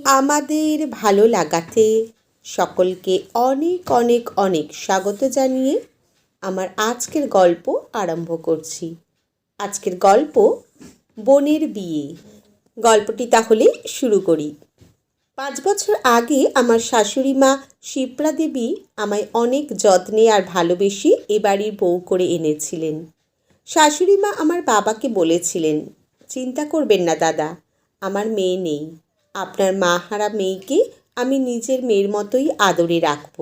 আমাদের ভালো লাগাতে সকলকে অনেক অনেক অনেক স্বাগত জানিয়ে আমার আজকের গল্প আরম্ভ করছি। আজকের গল্প বোনের বিয়ে। গল্পটি তাহলে শুরু করি। 5 বছর আগে আমার শাশুড়ি মা শিপ্রা দেবী আমায় অনেক যত্নে আর ভালোবেসে এ বাড়ির বউ করে এনেছিলেন। শাশুড়ি মা আমার বাবাকে বলেছিলেন, চিন্তা করবেন না দাদা, আমার মেয়ে নেই। আপনার মা হারা মেয়েকে আমি নিজের মেয়ের মতোই আদরে রাখব।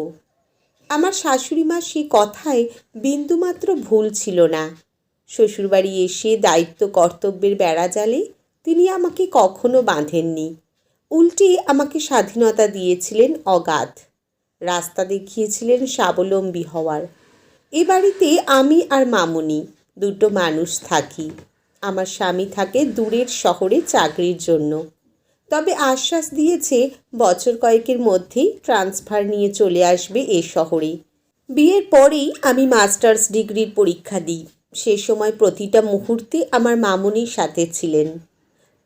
আমার শাশুড়ি মা সে কথায় বিন্দুমাত্র ভুল ছিল না। শ্বশুরবাড়ি এসে দায়িত্ব কর্তব্যের বেড়াজালে তিনি আমাকে কখনো বাঁধেননি। উল্টে আমাকে স্বাধীনতা দিয়েছিলেন অগাধ। রাস্তা দেখিয়েছিলেন স্বাবলম্বী হওয়ার। এ বাড়িতে আমি আর মামুনি দুটো মানুষ থাকি। আমার স্বামী থাকে দূরের শহরে চাকরির জন্য, তবে আশ্বাস দিয়েছে বছর কয়েকের মধ্যেই ট্রান্সফার নিয়ে চলে আসবে এ শহরে। বিয়ের পরেই আমি মাস্টার্স ডিগ্রির পরীক্ষা দিই। সে সময় প্রতিটা মুহূর্তে আমার মামুনির সাথে ছিলেন।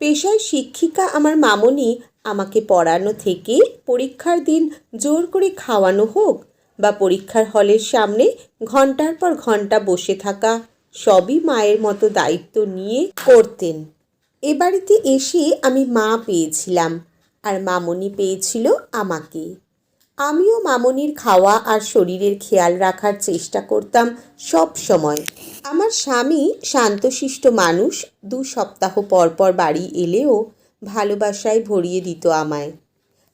পেশায় শিক্ষিকা আমার মামুনি আমাকে পড়ানো থেকে পরীক্ষার দিন জোর করে খাওয়ানো হোক বা পরীক্ষার হলের সামনে ঘন্টার পর ঘন্টা বসে থাকা, সবই মায়ের মতো দায়িত্ব নিয়ে করতেন। এ বাড়িতে এসে আমি মা পেয়েছিলাম আর মামুনি পেয়েছিল আমাকে। আমিও মামুনির খাওয়া আর শরীরের খেয়াল রাখার চেষ্টা করতাম সব সময়। আমার স্বামী শান্তশিষ্ট মানুষ, 2 সপ্তাহ পর পর বাড়ি এলেও ভালোবাসায় ভরিয়ে দিত আমায়।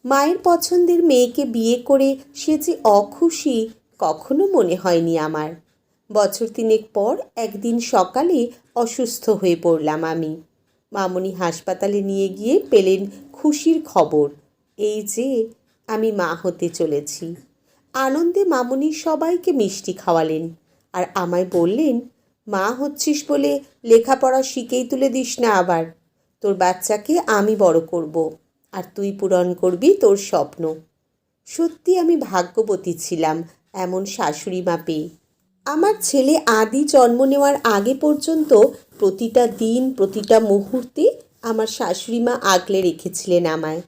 মায়ের পছন্দের মেয়েকে বিয়ে করে সে যে অখুশি কখনো মনে হয়নি আমার। বছর 3 পর একদিন সকালে অসুস্থ হয়ে পড়লাম আমি। মামুনি হাসপাতালে নিয়ে গিয়ে পেলেন খুশির খবর, এই যে আমি মা হতে চলেছি। আনন্দে মামুনি সবাইকে মিষ্টি খাওয়ালেন আর আমায় বললেন, মা হচ্ছিস বলে লেখাপড়া শিখেই তুলে দিস না আবার। তোর বাচ্চাকে আমি বড় করব আর তুই পূরণ করবি তোর স্বপ্ন। সত্যি আমি ভাগ্যবতী ছিলাম এমন শাশুড়ি মা পেয়ে। আমার ছেলে আদি জন্ম নেওয়ার আগে পর্যন্ত প্রতিটা দিন প্রতিটা মুহূর্তে আমার শাশুড়ি মা আগলে রেখেছিলেন আমায়।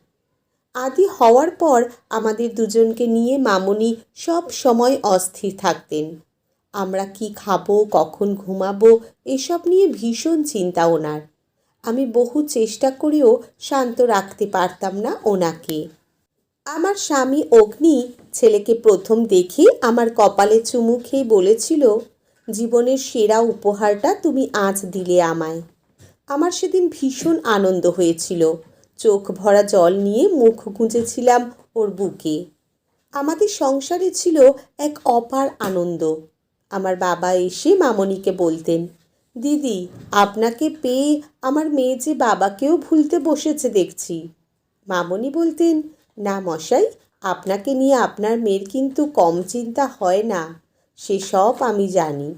আদি হওয়ার পর আমাদের দুজনকে নিয়ে মামুনি সব সময় অস্থির থাকতেন। আমরা কি খাবো, কখন ঘুমাবো, এসব নিয়ে ভীষণ চিন্তা ওনার। আমি বহু চেষ্টা করেও শান্ত রাখতে পারতাম না ওনাকে। আমার স্বামী অগ্নি ছেলেকে প্রথম দেখে আমার কপালে চুমু খেয়ে বলেছিল, জীবনের সেরা উপহারটা তুমি আজ দিলে আমায়। আমার সেদিন ভীষণ আনন্দ হয়েছিল। চোখ ভরা জল নিয়ে মুখ গুঁজেছিলাম ওর বুকে। আমাদের সংসারে ছিল এক অপার আনন্দ। আমার বাবা এসে মামনিকে বলতেন, দিদি আপনাকে পেয়ে আমার মেয়ে যে বাবাকেও ভুলতে বসেছে দেখছি। মামনি বলতেন, না মশাই, আপনাকে নিয়ে আপনার মেয়ের কিন্তু কম চিন্তা হয় না, সেসব আমি জানি।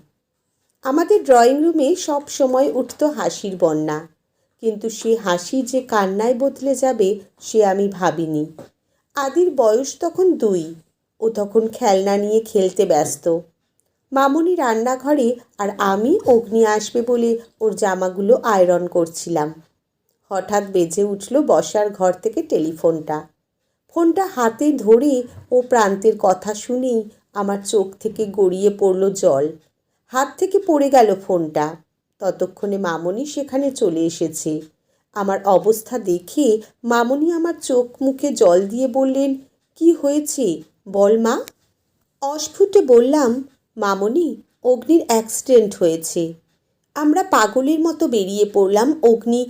আমাদের ড্রয়িং রুমে সব সময় উঠত হাসির বন্যা, কিন্তু সে হাসি যে কান্নায় বদলে যাবে সে আমি ভাবিনি। আদির বয়স তখন 2, ও তখন খেলনা নিয়ে খেলতে ব্যস্ত। মামুনি রান্নাঘরে আর আমি অগ্নি আসবে বলে ওর জামাগুলো আয়রন করছিলাম। হঠাৎ বেজে উঠল বসার ঘর থেকে টেলিফোনটা। ফোনটা হাতে ধরে ও প্রান্তের কথা শুনেই আমার চোখ থেকে গড়িয়ে পড়ল জল। হাত থেকে পড়ে গেল ফোনটা। ততক্ষণে মামুনি সেখানে চলে এসেছে। আমার অবস্থা দেখে মামুনি আমার চোখ মুখে জল দিয়ে বললেন, কি হয়েছে বল মা। অস্ফুটে বললাম, মামুনি, অগ্নির অ্যাক্সিডেন্ট হয়েছে। আমরা পাগলের মতো বেরিয়ে পড়লাম অগ্নি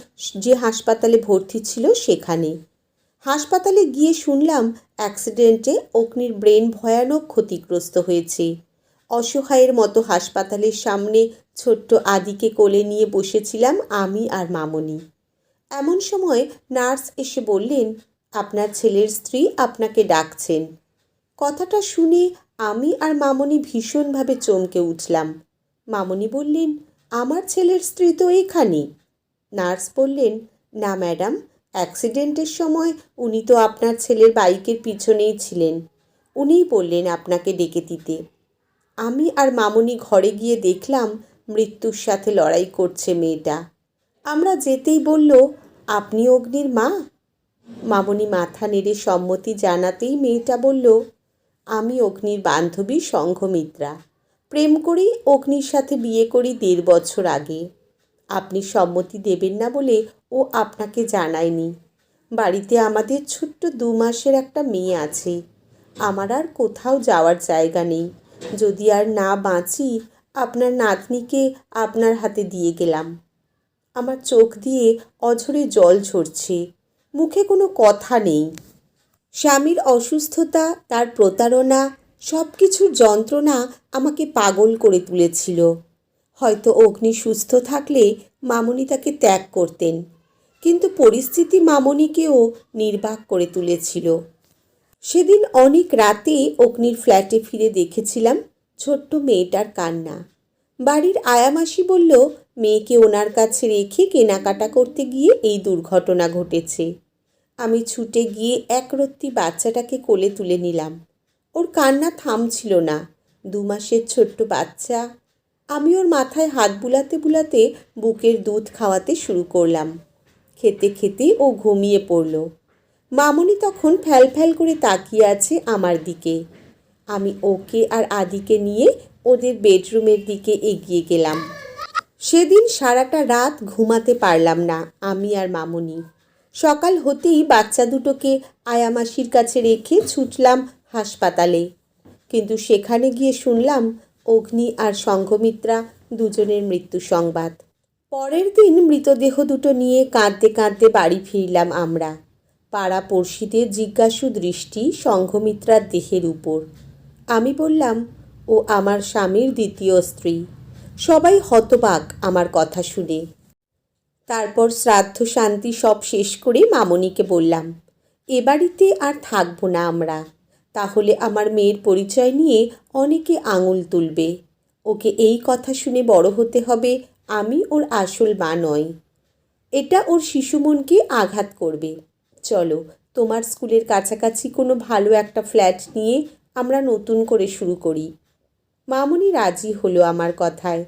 যে হাসপাতালে ভর্তি ছিল সেখানে। হাসপাতালে গিয়ে শুনলাম অ্যাক্সিডেন্টে অগ্নির ব্রেন ভয়ানক ক্ষতিগ্রস্ত হয়েছে। অসহায়ের মতো হাসপাতালের সামনে ছোট্ট আদিকে কোলে নিয়ে বসেছিলাম আমি আর মামুনি। এমন সময় নার্স এসে বললেন, আপনার ছেলের স্ত্রী আপনাকে ডাকছেন। কথাটা শুনে আমি আর মামুনি ভীষণভাবে চমকে উঠলাম। মামুনি বললেন, আমার ছেলের স্ত্রী তো এখানে। নার্স বললেন, না ম্যাডাম, অ্যাক্সিডেন্টের সময় উনি তো আপনার ছেলের বাইকের পিছনেই ছিলেন, উনিই বললেন আপনাকে ডেকে দিতে। আমি আর মামুনি ঘরে গিয়ে দেখলাম মৃত্যুর সাথে লড়াই করছে মেয়েটা। আমরা যেতেই বলল, আপনি অগ্নির মা? মামনি মাথা নেড়ে সম্মতি জানাতেই মেয়েটা বলল, আমি অগ্নির বান্ধবী সংঘমিত্রা। প্রেম করেই অগ্নির সাথে বিয়ে করি 1.5 বছর আগে। আপনি সম্মতি দেবেন না বলে ও আপনাকে জানায়নি। বাড়িতে আমাদের ছোট্ট 2 মাসের একটা মেয়ে আছে। আমার আর কোথাও যাওয়ার জায়গা নেই। যদি আর না বাঁচি, আপনার নাতনিকে আপনার হাতে দিয়ে গেলাম। আমার চোখ দিয়ে অঝরে জল ঝরছে, মুখে কোনো কথা নেই। স্বামীর অসুস্থতা, তার প্রতারণা, সব কিছুর যন্ত্রণা আমাকে পাগল করে তুলেছিল। হয়তো অগ্নি সুস্থ থাকলে মামনি তাকে ত্যাগ করতেন, কিন্তু পরিস্থিতি মামনিকেও নির্বাক করে তুলেছিল। সেদিন অনেক রাতে অগ্নির ফ্ল্যাটে ফিরে দেখেছিলাম ছোট্ট মেয়েটার কান্না। বাড়ির আয়ামাসি বলল, মেয়েকে ওনার কাছে রেখে কেনাকাটা করতে গিয়ে এই দুর্ঘটনা ঘটেছে। আমি ছুটে গিয়ে একরত্তি বাচ্চাটাকে কোলে তুলে নিলাম। ওর কান্না থামছিল না। 2 মাসের ছোট্ট বাচ্চা। আমি ওর মাথায় হাত বুলাতে বুলাতে বুকের দুধ খাওয়াতে শুরু করলাম। খেতে খেতে ও ঘুমিয়ে পড়ল। মামনি তখন ফ্যাল ফ্যাল করে তাকিয়ে আছে আমার দিকে। আমি ওকে আর আদিকে নিয়ে ওদের বেডরুমের দিকে এগিয়ে গেলাম। সেদিন সারাটা রাত ঘুমাতে পারলাম না আমি আর মামনি। সকাল হতেই বাচ্চা দুটোকে আয়ামাসির কাছে রেখে ছুটলাম হাসপাতালে। কিন্তু সেখানে গিয়ে শুনলাম অগ্নি আর সংঘমিত্রা দুজনের মৃত্যু সংবাদ। পরের দিন মৃতদেহ দুটো নিয়ে কাঁদতে কাঁদতে বাড়ি ফিরলাম আমরা। পাড়া পড়শিদের জিজ্ঞাসু দৃষ্টি সংঘমিত্রার দেহের উপর। আমি বললাম, ও আমার স্বামীর দ্বিতীয় স্ত্রী। সবাই হতবাক আমার কথা শুনে। তারপর শ্রাদ্ধ শান্তি সব শেষ করে মামনিকে বললাম, এ বাড়িতে আর থাকবো না আমরা। তাহলে আমার মেয়ের পরিচয় নিয়ে অনেকে আঙুল তুলবে। ওকে এই কথা শুনে বড় হতে হবে আমি ওর আসল মা নই। এটা ওর শিশুমনকে আঘাত করবে। চলো, তোমার স্কুলের কাছাকাছি কোনো ভালো একটা ফ্ল্যাট নিয়ে আমরা নতুন করে শুরু করি। মামনি রাজি হলো আমার কথায়।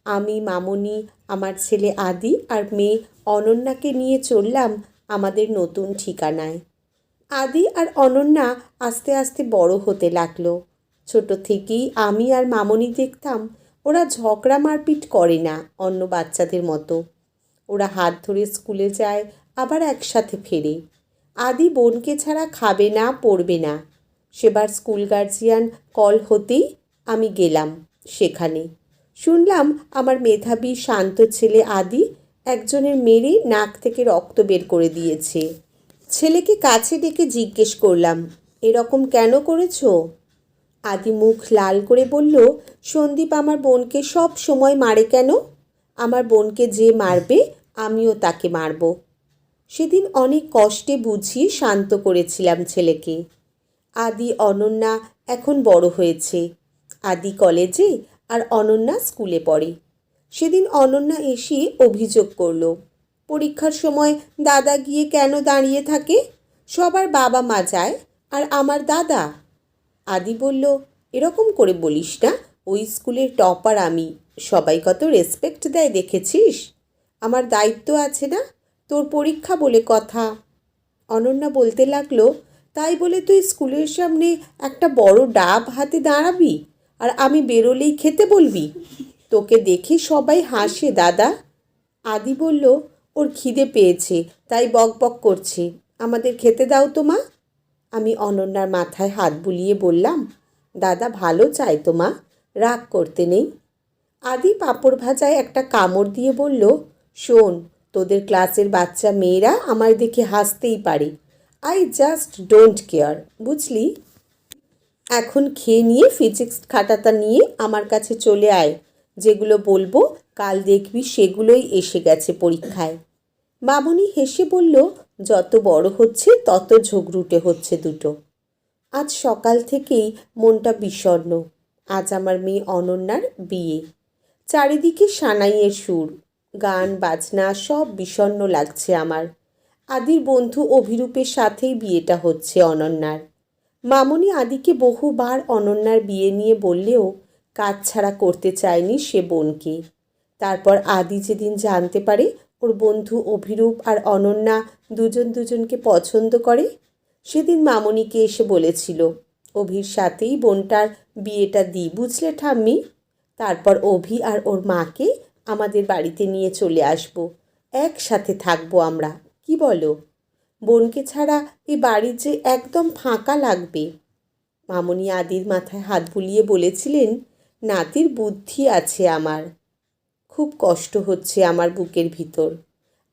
আমি, মামনি, আমার ছেলে আদি আর মেয়ে অনন্যাকে নিয়ে চললাম আমাদের নতুন ঠিকানায়। আদি আর অনন্যা আস্তে আস্তে বড় হতে লাগলো। ছোট থেকেই আমি আর মামনি দেখতাম ওরা ঝগড়া মারপিট করে না অন্য বাচ্চাদের মতো। ওরা হাত ধরে স্কুলে যায়, আবার একসাথে ফেরে। আদি বোনকে ছাড়া খাবে না, পড়বে না। সেবার স্কুল গার্জিয়ান কল হতেই আমি গেলাম সেখানে। শুনলাম আমার মেধাবী শান্ত ছেলে আদি একজনের মেরে নাক থেকে রক্ত বের করে দিয়েছে। ছেলেকে কাছে ডেকে জিজ্ঞেস করলাম, এরকম কেন করেছো? আদি মুখ লাল করে বলল, সন্দীপ আমার বোনকে সব সময় মারে কেন? আমার বোনকে যে মারবে আমিও তাকে মারব। সেদিন অনেক কষ্টে বুঝিয়ে শান্ত করেছিলাম ছেলেকে। আদি, অনন্যা এখন বড় হয়েছে। আদি কলেজে আর অনন্যা স্কুলে পড়ে। সেদিন অনন্যা এসে অভিযোগ করলো, পরীক্ষার সময় দাদা গিয়ে কেন দাঁড়িয়ে থাকে? সবার বাবা মা যায়, আর আমার দাদা। আদি বলল, এরকম করে বলিস না, ওই স্কুলের টপার আমি। সবাই কত রেসপেক্ট দেয় দেখেছিস? আমার দায়িত্ব আছে না? তোর পরীক্ষা বলে কথা। অনন্যা বলতে লাগলো, তাই বলে তুই স্কুলের সামনে একটা বড় ডাব হাতে দাঁড়াবি আর আমি বেরোলেই খেতে বলবি? তোকে দেখে সবাই হাসে দাদা। আদি বলল, ওর খিদে পেয়েছে তাই বক বক করছে, আমাদের খেতে দাও তো মা। আমি অনন্যার মাথায় হাত বুলিয়ে বললাম, দাদা ভালো চাই তো মা, রাগ করতে নেই। আদি পাঁপড় ভাজায় একটা কামড় দিয়ে বলল, শোন, তোদের ক্লাসের বাচ্চা মেয়েরা আমার দেখে হাসতেই পারে। আই জাস্ট ডোন্ট কেয়ার, বুঝলি? এখন খেয়ে নিয়ে ফিজিক্স খাতাটা নিয়ে আমার কাছে চলে আয়। যেগুলো বলবো কাল দেখবি সেগুলোই এসে গেছে পরীক্ষায়। মামনি হেসে বলল, যত বড় হচ্ছে তত ঝগড়ুটে হচ্ছে দুটো। আজ সকাল থেকেই মনটা বিষণ্ণ। আজ আমার মেয়ে অনন্যার বিয়ে। চারিদিকে সানাইয়ের সুর, গান বাজনা, সব বিষণ্ণ লাগছে আমার। আদির বন্ধু অভিরূপের সাথেই বিয়েটা হচ্ছে অনন্যার। মামনি আদিকে বহুবার অনন্যার বিয়ে নিয়ে বললেও কাজ ছাড়া করতে চায়নি সে বোনকে। তারপর আদি যেদিন জানতে পারে ওর ওর বন্ধু অভিরূপ আর অনন্যা দুজনকে পছন্দ করে? সেদিন মামনিকে এসে বলেছিল অভির সাথেই বোনটার বিয়েটা দিই, বুঝলে ঠাম্মি? তারপর অভি আর ওর মাকে আমাদের বাড়িতে নিয়ে চলে আসবো, একসাথে থাকবো আমরা, কি বলো? বোনকে ছাড়া এই বাড়ির যে একদম ফাঁকা লাগবে। মামনি আদির মাথায় হাত বুলিয়ে বলেছিলেন, নাতির বুদ্ধি আছে আমার। খুব কষ্ট হচ্ছে আমার বুকের ভিতর।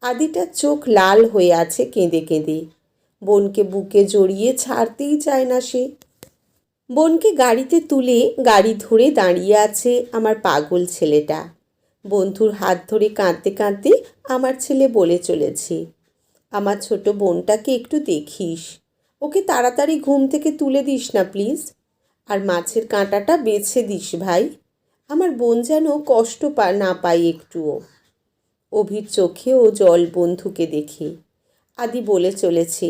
আদিটার চোখ লাল হয়ে আছে কেঁদে কেঁদে। বোনকে বুকে জড়িয়ে ছাড়তেই চায় না সে। বোনকে গাড়িতে তুলে গাড়ি ধরে দাঁড়িয়ে আছে আমার পাগল ছেলেটা। বন্ধুর হাত ধরে কাঁদতে কাঁদতে আমার ছেলে বলে চলেছে, আমার ছোট বোনটাকে একটু দেখিস, ওকে তাড়াতাড়ি ঘুম থেকে তুলে দিস না প্লিজ, আর মাছের কাঁটাটা বেছে দিস ভাই, আমার বোন যেন কষ্ট না পায় একটুও। অভির চোখেও জল বন্ধুকে দেখে। আদি বলে চলেছে,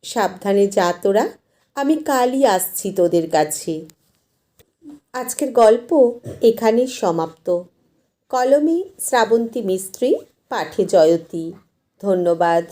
সাবধানে যা তোরা, আমি কালই আসছি তোদের কাছে। আজকের গল্প এখানেই সমাপ্ত। কলমে শ্রাবন্তী মিস্ত্রি, পাঠে জয়তী। ধন্যবাদ।